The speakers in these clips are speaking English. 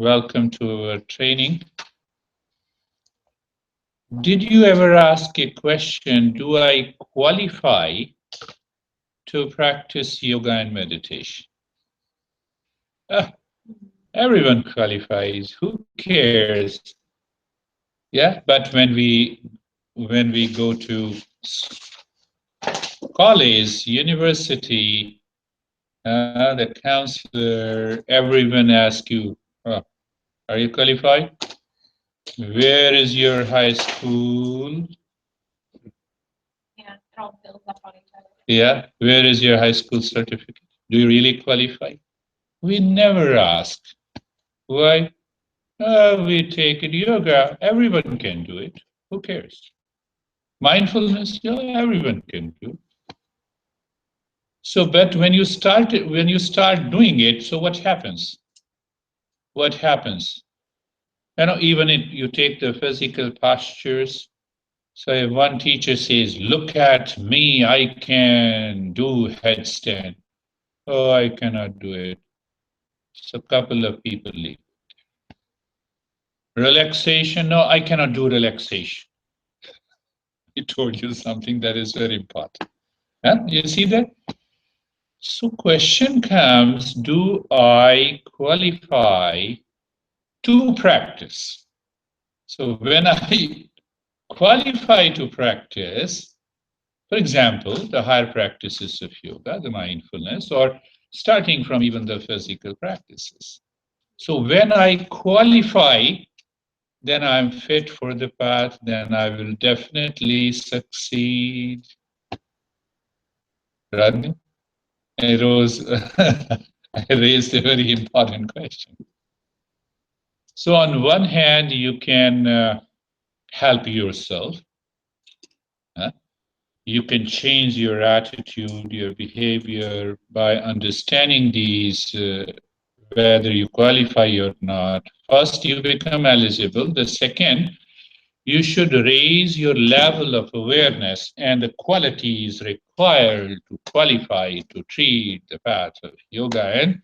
Welcome to our training. Did you ever ask a question, do I qualify to practice yoga and meditation? Everyone qualifies. Who cares? Yeah, but when we go to college, university, the counselor, everyone asks you, oh, are you qualified? Where is your high school? Yeah, throw bills up on each other. Yeah, where is your high school certificate? Do you really qualify? We never ask. Why? We take it yoga. Everyone can do it. Who cares? Mindfulness, yeah, everyone can do. So, but when you start doing it, so what happens? What happens? Even if you take the physical postures. So if one teacher says, "Look at me, I can do headstand." Oh, I cannot do it. So a couple of people leave. Relaxation, no, I cannot do relaxation. I told you something that is very important. Huh? You see that? So question comes, do I qualify to practice? So when I qualify to practice, for example, the higher practices of yoga, the mindfulness, or starting from even the physical practices. So when I qualify, then I'm fit for the path, then I will definitely succeed. Radha, I raised a very important question. So on one hand, you can help yourself. You can change your attitude, your behavior by understanding these, whether you qualify or not. First, you become eligible. The second, you should raise your level of awareness and the qualities required to qualify to treat the path of yoga and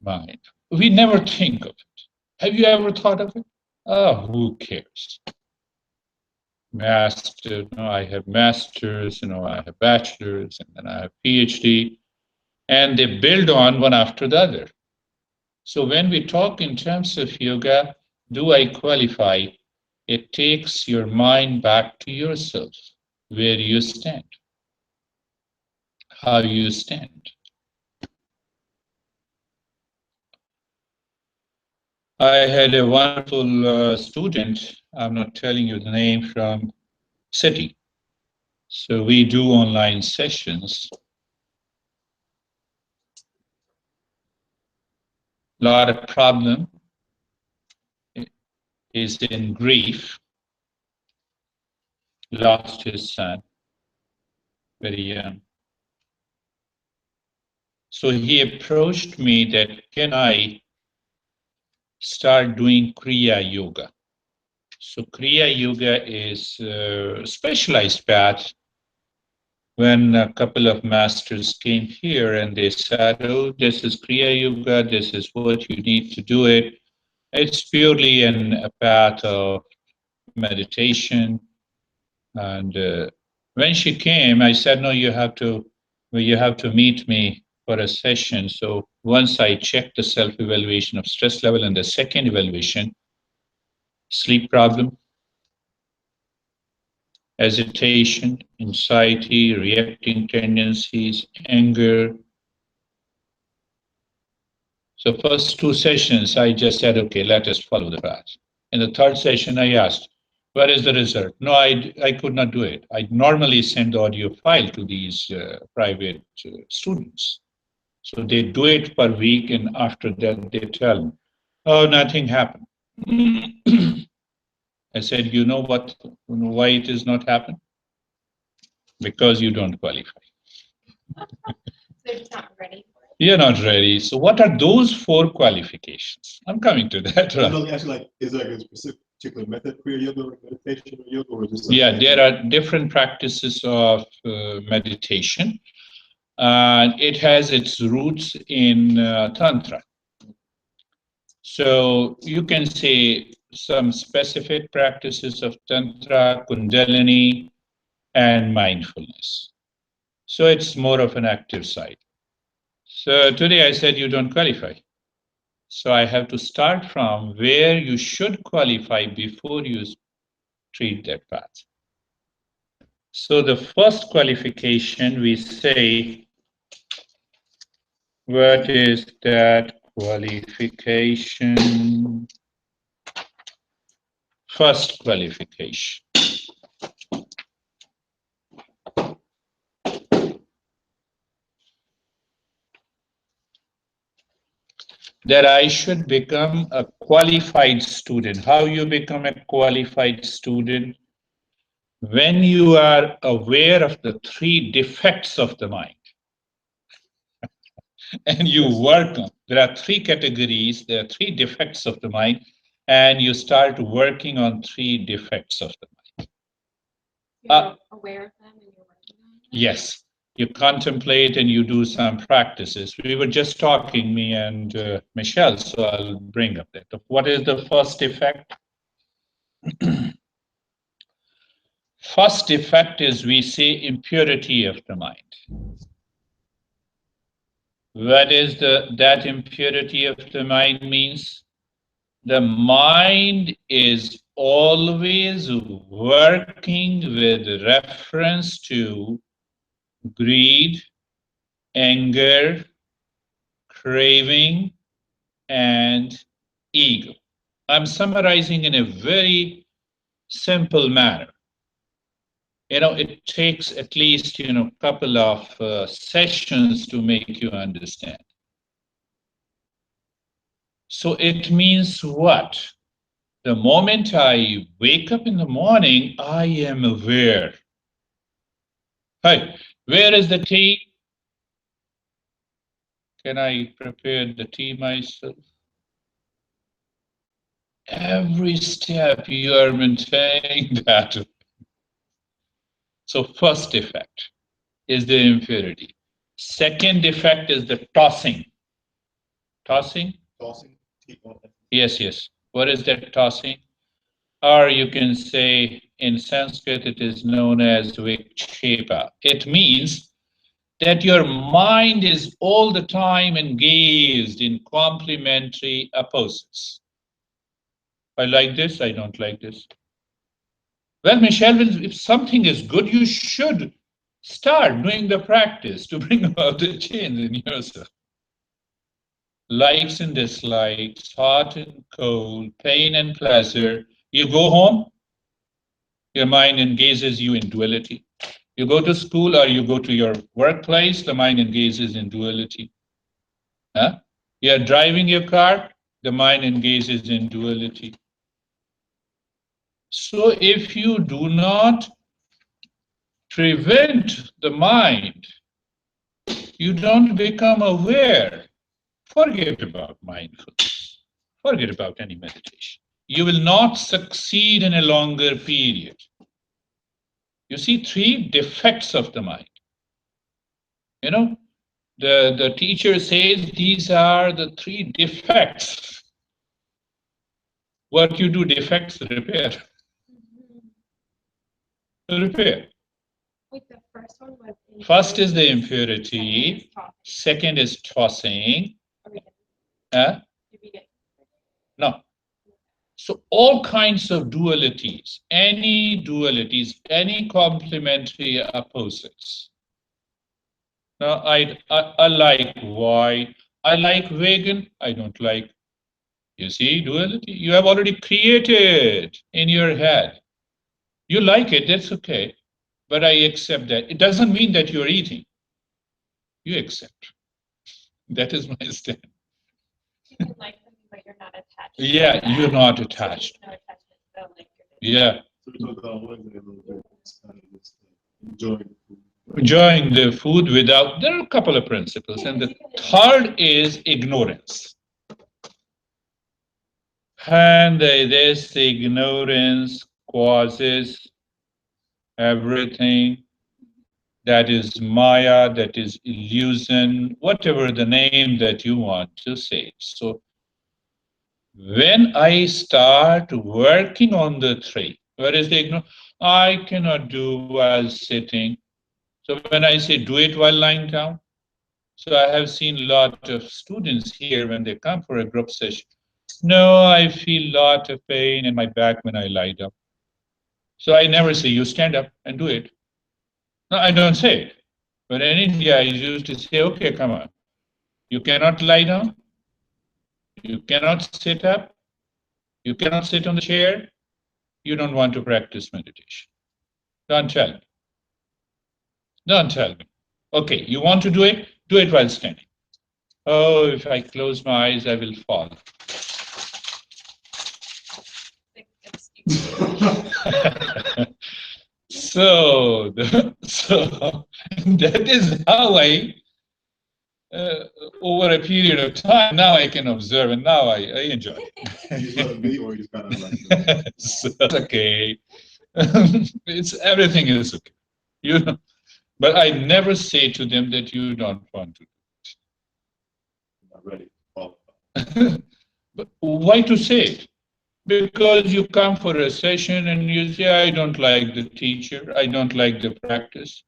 mind. We never think of it. Have you ever thought of it? Oh, who cares? Master, I have masters, I have bachelors, and then I have PhD, and they build on one after the other. So when we talk in terms of yoga, do I qualify? It takes your mind back to yourself, where you stand, how you stand. I had a wonderful student, I'm not telling you the name, from City. So we do online sessions. A lot of problem is in grief. Lost his son very young. So he approached me that can I start doing Kriya Yoga? So Kriya Yoga is a specialized path. When a couple of masters came here and they said, oh, this is Kriya Yoga, this is what you need to do it. It's purely a path of meditation. And when she came, I said, no, you have to meet me for a session. So once I checked the self-evaluation of stress level and the second evaluation, sleep problem, agitation, anxiety, reacting tendencies, anger. So first two sessions, I just said, okay, let us follow the path. In the third session, I asked, where is the result? No, I could not do it. I normally send the audio file to these private students. So they do it per week, and after that, they tell me, oh, nothing happened. I said, you know what? Why it is not happened? Because you don't qualify. They're just not ready for it. You're not ready. So what are those four qualifications? I'm coming to that. Right? Actually, like, is there a specific particular method for your yoga, like meditation or yoga, or just yeah, there are different practices of meditation. It has its roots in Tantra. So you can say some specific practices of Tantra, Kundalini, and mindfulness. So it's more of an active side. So today I said you don't qualify. So I have to start from where you should qualify before you treat that path. So the first qualification we say, what is that qualification? First qualification. That I should become a qualified student. How you become a qualified student? When you are aware of the three defects of the mind and you work on, there are three categories, there are three defects of the mind, and you start working on three defects of the mind. You're aware of them and you're working on them? Yes, you contemplate and you do some practices. We were just talking, me and Michelle, so I'll bring up that. What is the first defect? First defect is we say impurity of the mind. What is that impurity of the mind means? The mind is always working with reference to greed, anger, craving, and ego. I'm summarizing in a very simple manner. It takes at least, couple of sessions to make you understand. So it means what? The moment I wake up in the morning, I am aware. Hi, where is the tea? Can I prepare the tea myself? Every step you are maintaining that. So first defect is the impurity. Second defect is the tossing. Tossing? Tossing. Yes. What is that tossing? Or you can say in Sanskrit it is known as vikshepa. It means that your mind is all the time engaged in complementary opposites. I like this, I don't like this. Well, Michelle, if something is good, you should start doing the practice to bring about the change in yourself. Likes and dislikes, hot and cold, pain and pleasure. You go home, your mind engages you in duality. You go to school or you go to your workplace, the mind engages in duality. Huh? You're driving your car, the mind engages in duality. So if you do not prevent the mind, you don't become aware. Forget about mindfulness. Forget about any meditation. You will not succeed in a longer period. You see three defects of the mind. The teacher says these are the three defects. What you do, defects, repair. Repair. Wait, the first one was First is the impurity. Second is tossing. Did we get No. So all kinds of dualities, any complementary opposites. Now, I like white. I like vegan. I don't like. You see, duality. You have already created in your head. You like it, that's okay. But I accept that. It doesn't mean that you're eating. You accept. That is my stand. You can like something, but you're not attached. Yeah, you're not attached. No attachment, so like Yeah. So we talked about Wednesday a little bit, kind of just enjoying the food. Enjoying the food without, there are a couple of principles. And the third is ignorance. And this ignorance causes everything that is Maya, that is illusion, whatever the name that you want to say. So When I start working on the three, where is the ignore? I cannot do while sitting. So when I say do it while lying down, so I have seen a lot of students here when they come for a group session. No, I feel a lot of pain in my back when I lie down. So I never say you stand up and do it. No, I don't say it. But in India, I used to say, okay, come on. You cannot lie down. You cannot sit up. You cannot sit on the chair. You don't want to practice meditation. Don't tell me. Don't tell me. Okay, you want to do it? Do it while standing. Oh, if I close my eyes, I will fall. So that is how uh, over a period of time, now I can observe and now I enjoy You let it be, or you just kind of like, it. So it's okay. It's everything is okay. You know, but I never say to them that you don't want to. not ready. Oh, But why to say it? Because you come for a session and you say, I don't like the teacher, I don't like the practice.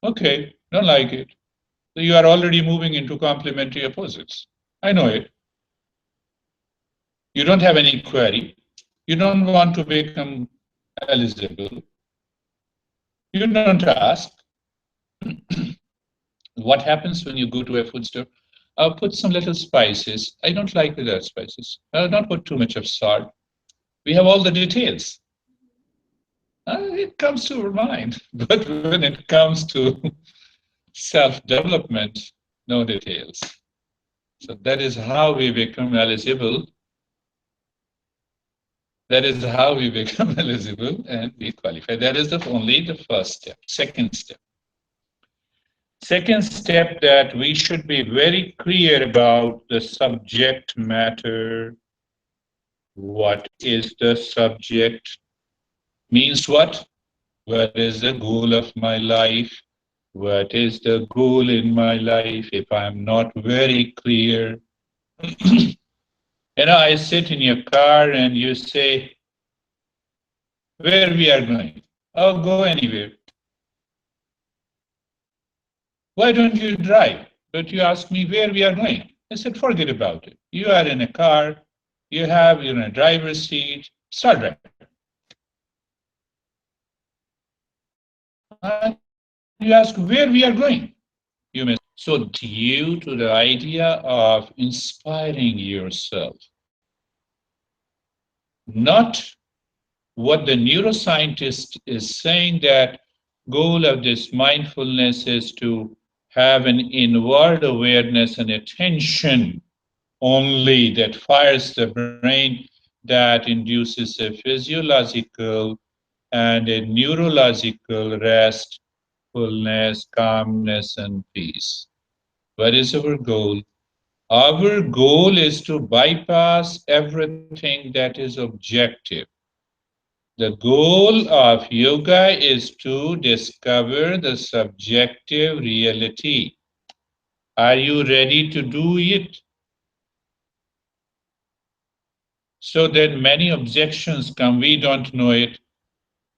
Okay, don't like it. So you are already moving into complementary opposites. I know it. You don't have any query. You don't want to become eligible. You don't ask. What happens when you go to a food store? I'll put some little spices. I don't like the spices. I'll not put too much of salt. We have all the details. It comes to our mind. But when it comes to self-development, no details. So that is how we become eligible. That is how we become eligible and we qualify. That is only the first step. Second step. Second step that we should be very clear about the subject matter. What is the subject? Means what? What is the goal of my life? What is the goal in my life? If I'm not very clear, I sit in your car and you say, where we are going? Oh, go anywhere. Why don't you drive? But you ask me where we are going. I said, forget about it. You are in a car, you're in a driver's seat, start driving. And you ask where we are going. You may. So due to the idea of inspiring yourself, not what the neuroscientist is saying that goal of this mindfulness is to have an inward awareness and attention only that fires the brain, that induces a physiological and a neurological rest, fullness, calmness, and peace. What is our goal? Our goal is to bypass everything that is objective. The goal of yoga is to discover the subjective reality. Are you ready to do it? So then many objections come, we don't know it.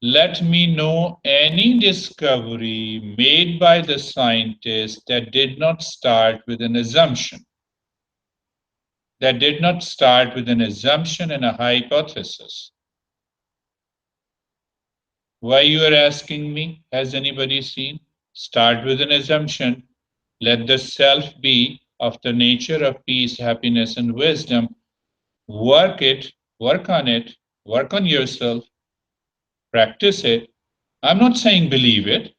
Let me know any discovery made by the scientist that did not start with an assumption, that did not start with an assumption and a hypothesis. Why you are asking me? Has anybody seen? Start with an assumption. Let the self be of the nature of peace, happiness, and wisdom. Work it, work on it, work on yourself, practice it. I'm not saying believe it.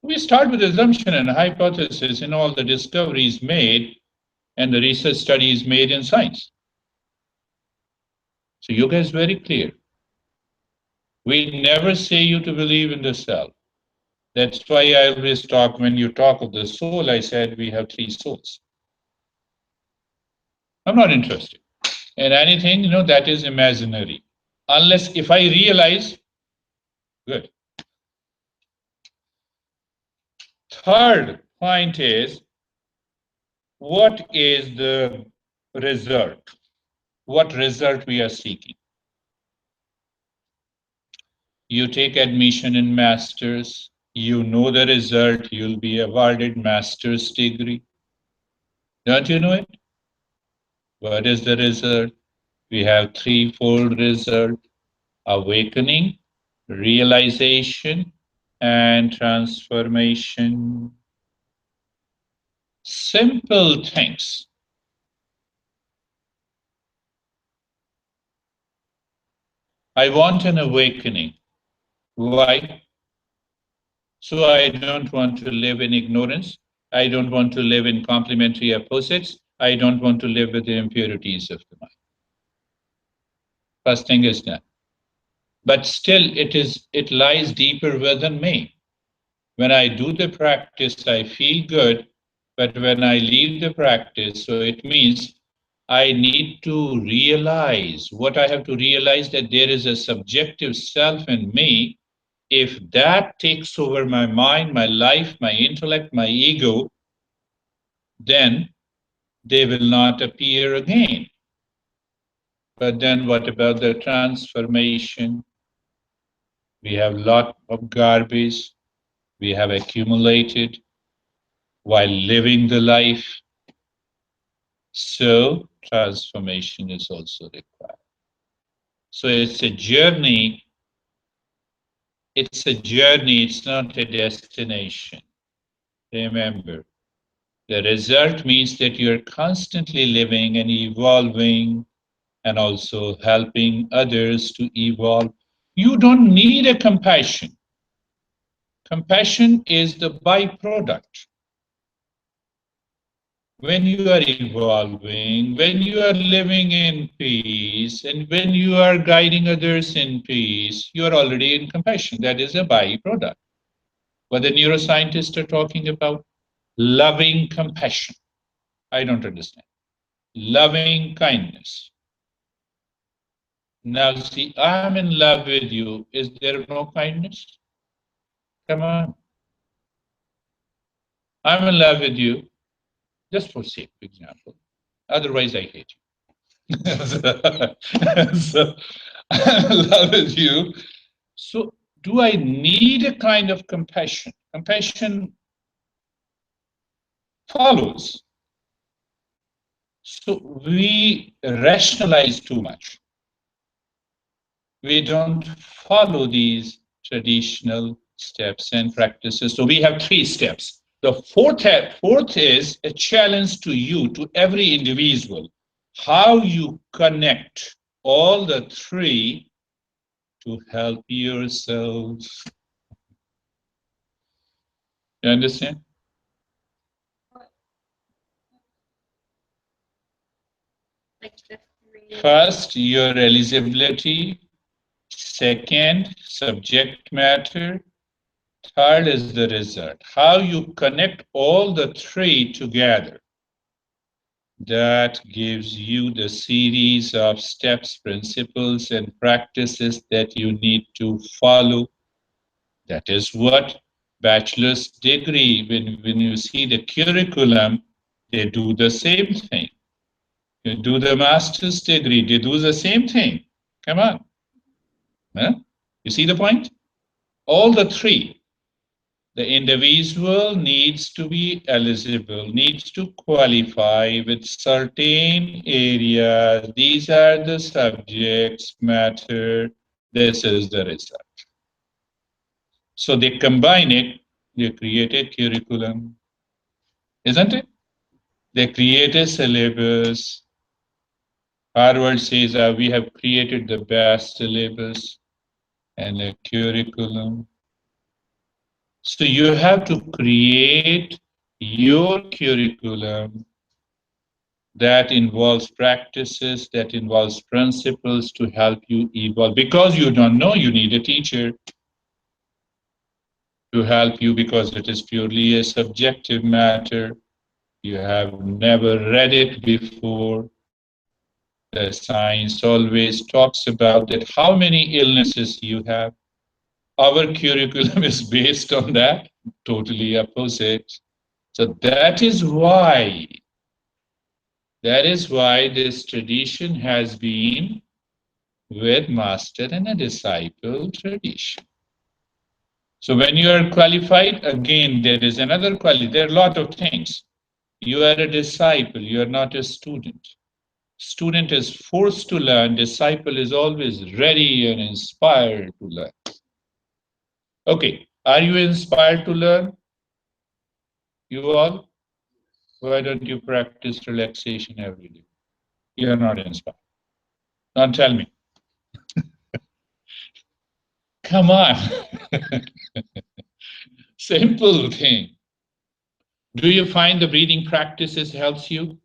We start with assumption and hypothesis in all the discoveries made and the research studies made in science. So yoga is very clear. We never say you to believe in the self. That's why I always talk, when you talk of the soul, I said we have three souls. I'm not interested in anything, that is imaginary. Unless if I realize, good. Third point is, what is the result. What result we are seeking? You take admission in masters, you know the result, you'll be awarded master's degree. Don't you know it? What is the result? We have threefold result: awakening, realization, and transformation. Simple things. I want an awakening. Why? So I don't want to live in ignorance. I don't want to live in complementary opposites. I don't want to live with the impurities of the mind. First thing is that. But still it lies deeper within me. When I do the practice, I feel good, but when I leave the practice, so it means I need to realize what I have to realize, that there is a subjective self in me. If that takes over my mind, my life, my intellect, my ego, then they will not appear again. But then what about the transformation? We have a lot of garbage we have accumulated while living the life. So transformation is also required. So it's a journey. It's a journey, it's not a destination. Remember, the result means that you're constantly living and evolving and also helping others to evolve. You don't need a compassion. Compassion is the byproduct. When you are evolving, when you are living in peace, and when you are guiding others in peace, you are already in compassion. That is a byproduct. What the neuroscientists are talking about, loving compassion. I don't understand. Loving kindness. Now, see, I'm in love with you. Is there no kindness? Come on. I'm in love with you, just for sake of example. Otherwise, I hate you. So, I'm in love with you. So, do I need a kind of compassion? Compassion follows. So, we rationalize too much. We don't follow these traditional steps and practices. So we have three steps. The fourth is a challenge to you, to every individual, how you connect all the three to help yourselves. You understand? Like the three. First, your eligibility. Second, subject matter. Third is the result. How you connect all the three together. That gives you the series of steps, principles, and practices that you need to follow. That is what bachelor's degree, when you see the curriculum, they do the same thing. You do the master's degree, they do the same thing. Come on. Huh? You see the point? All the three. The individual needs to be eligible, needs to qualify with certain areas. These are the subjects matter. This is the result. So they combine it, they create a curriculum, isn't it? They create a syllabus. Harvard says we have created the best syllabus and a curriculum. So you have to create your curriculum that involves practices, that involves principles to help you evolve. Because you don't know, you need a teacher to help you, because it is purely a subjective matter. You have never read it before. The science always talks about that how many illnesses you have. Our curriculum is based on that, totally opposite. So that is why That is why this tradition has been with master and a disciple tradition. So when you are qualified, again, there is another quality. There are a lot of things. You are a disciple, you are not a student. Student is forced to learn, disciple is always ready and inspired to learn. Okay, are you inspired to learn? You all? Why don't you practice relaxation every day? You are not inspired. Don't tell me. Come on. Simple thing. Do you find the breathing practices helps you?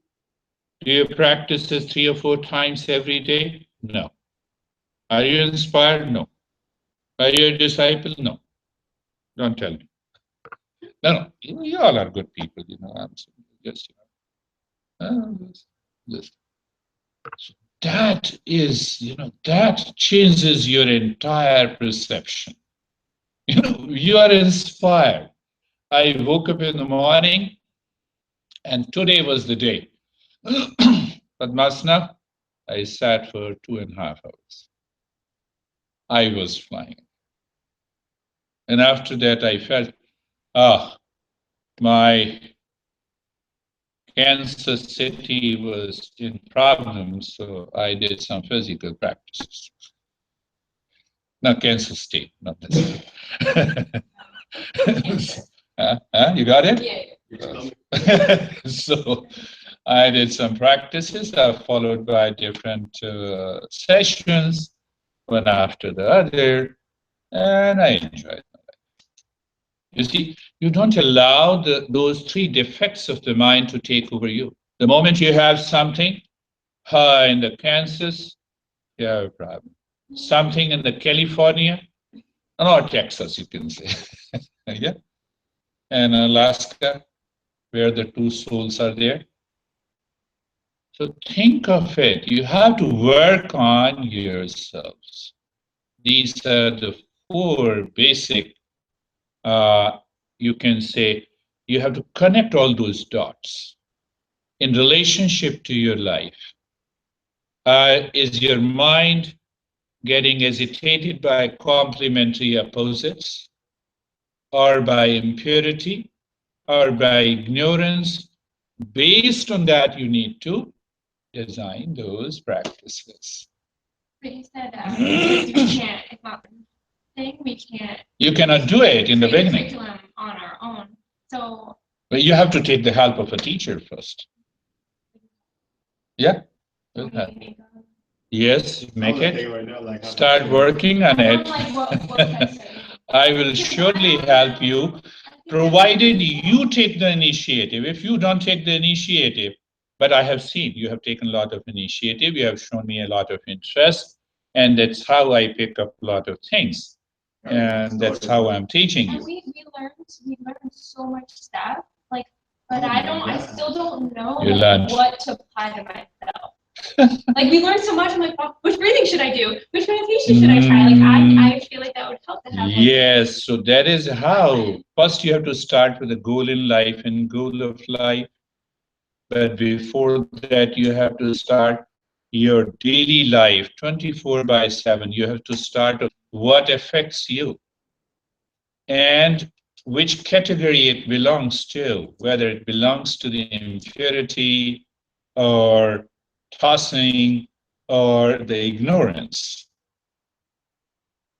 Do you practice this 3 or 4 times every day? No. Are you inspired? No. Are you a disciple? No. Don't tell me. No. You all are good people, I'm just, just. That is, that changes your entire perception. You are inspired. I woke up in the morning and today was the day. But Masna, I sat for 2.5 hours. I was flying. And after that, I felt, my Kansas City was in problems, so I did some physical practices. Not Kansas State, not this. You got it? Yeah. So I did some practices, followed by different sessions, one after the other, and I enjoyed my life. You see, you don't allow those 3 defects of the mind to take over you. The moment you have something, in the Kansas, you have a problem. Something in the California, or Texas, you can say, yeah, and Alaska, where the 2 souls are there. So think of it. You have to work on yourselves. These are the 4 basic, you can say, you have to connect all those dots in relationship to your life. Is your mind getting agitated by complementary opposites, or by impurity, or by ignorance? Based on that, you need to design those practices. But you said we can't, it's not the thing, we can't. You cannot do it in the beginning. Curriculum on our own. So. But you have to take the help of a teacher first. Yeah. Yes, make it. Right, start working on it. I will surely help you, provided you take the initiative. If you don't take the initiative, but I have seen you have taken a lot of initiative, you have shown me a lot of interest, and that's how I pick up a lot of things. And that's how I'm teaching you. And we learned so much stuff, but I still don't know what to apply to myself. We learned so much. I'm like, well, which breathing should I do? Which meditation should I try? I feel like that would help to have. Yes, so that is how. First, you have to start with a goal in life and goal of life. But before that, you have to start your daily life 24/7. You have to start what affects you and which category it belongs to, whether it belongs to the impurity or tossing or the ignorance.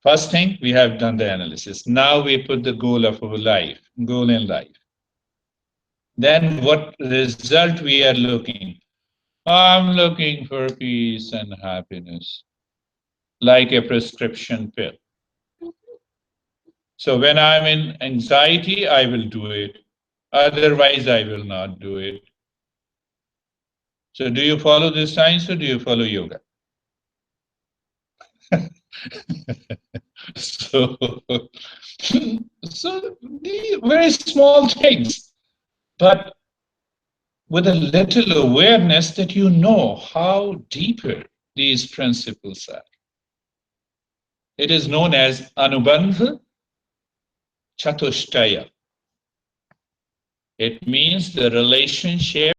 First thing, we have done the analysis. Now we put the goal of our life, goal in life. Then what result we are looking? I'm looking for peace and happiness, like a prescription pill. So when I'm in anxiety, I will do it. Otherwise, I will not do it. So do you follow this science or do you follow yoga? So very small things, but with a little awareness that you know how deeper these principles are. It is known as Anubandha Chatushtaya. It means the relationship